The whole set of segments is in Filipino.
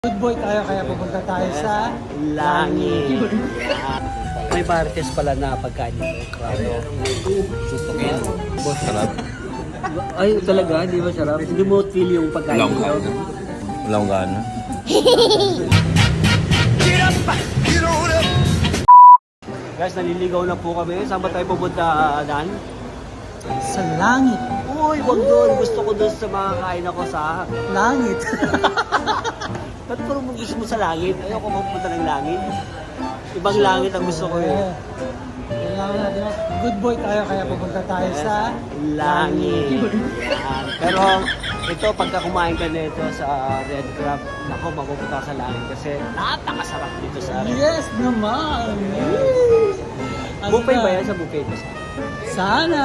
Good boy tayo kaya pupunta tayo sa langit. May marites pala na pagkain dito. Krado. Susukin. Sarap. Ay, talaga? Di ba sarap? Hindi mo feel yung pagkain dito? Walang gana. Guys, naliligaw na po kami. Saan ba tayo pupunta, Dan? sa langit. Uy, wag doon. Gusto ko doon sa mga kain ako sa... Langit. Ba't parang gusto mo sa langit? Ayoko mapunta ng langit. Ibang langit ang gusto ko eh. Kailangan natin good boy tayo kaya pupunta tayo sa Langit. Yan. Pero ito, pagka kumain ka nito sa Red Crab, nako, mapupunta sa langit kasi napakasarap dito sa Red Crab. Yes naman. Buffet ba yan sa buffet? Sana.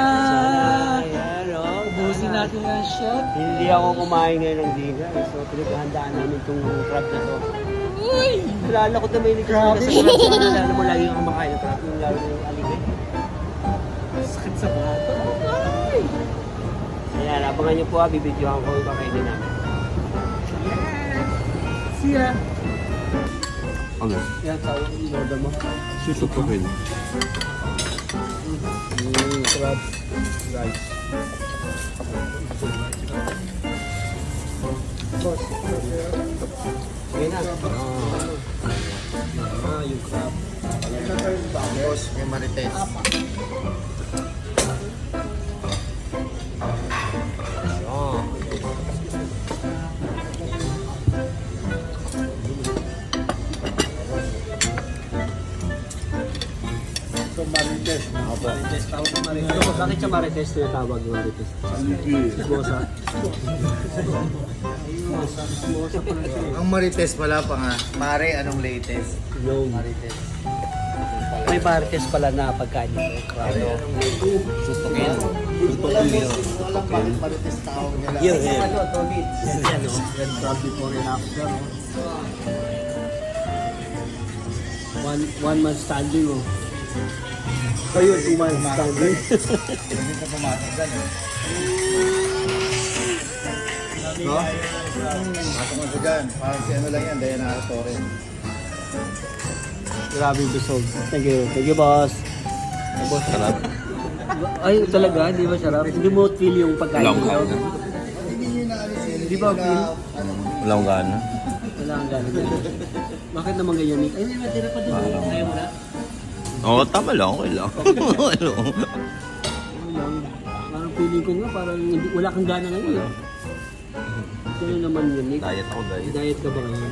Ayan, oh. Ubusin natin ang chef. Hindi ako kumain ngayon ng dinner. So, pinaghahandaan namin itong crab na to. Uy! Nalala ko na may Grabe. sa crab. So, nalala mo lagi ako kumakain ng crab. Yung lalo ng aligay. Sakit sa bato. Ayan, abangan niyo po bibidyohan ko yung kakainin namin. Siya. Ano? Yan, sa order mo. Susupukin. Crab. Rice. Boss. Sige na. Yung crab. Tapos may marites. So, marites. Marites. Tawag na marites. Bakit siya marites na tawag yung marites? Sismosa. Sismosa pala siya. Ang marites pala pa nga. Pare, anong latest? Yung Marites. may marites pala na pagkain dito. Krado. Susukin. Susukin. Marites tao nila. Yun, yun. Yan, no? Red crab before and after, no? One man standing, oh. Ayun, 2 man standing. Hindi ka pumasok dyan eh. No? Pasok mo sa dyan. Parang si ano lang yan. Dayanara Torres. Grabe yung busog. Thank you, boss. Boss, Sarap. ay, talaga? Di ba sarap? Hindi mo feel yung pagkain Walang dito? gana. Hindi nyo inaalis yun. Di ba feel? Walang gana. Wala kang gano'n. Bakit naman ganyan, Nick? Ay, may matira pa doon. Ayaw mo na? Oo, tama lang. Okay lang. Ano? Ano lang. Parang feeling ko nga, parang hindi, wala kang gana ngayon. Eh. Sino naman yun, Nick? Diet ako, diet. Diet ka ba ngayon?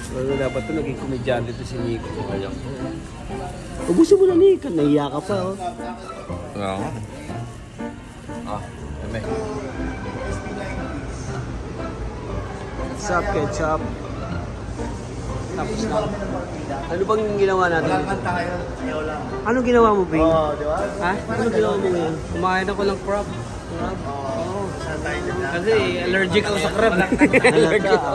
Pero dapat ito naging komedyante ito si Nico. Kaya. Ubusin mo na, Nick. Nahiya ka pa, oh. Oo. Eme. Ketchup, ketchup. Tapos na. Ano bang ginawa natin? Anong ginawa mo, Bing? Di ba? Ha? Anong ginawa mo ngayon? Kumain ako ng crab. Oo. Kasi allergic ako sa crab. Allergic ako.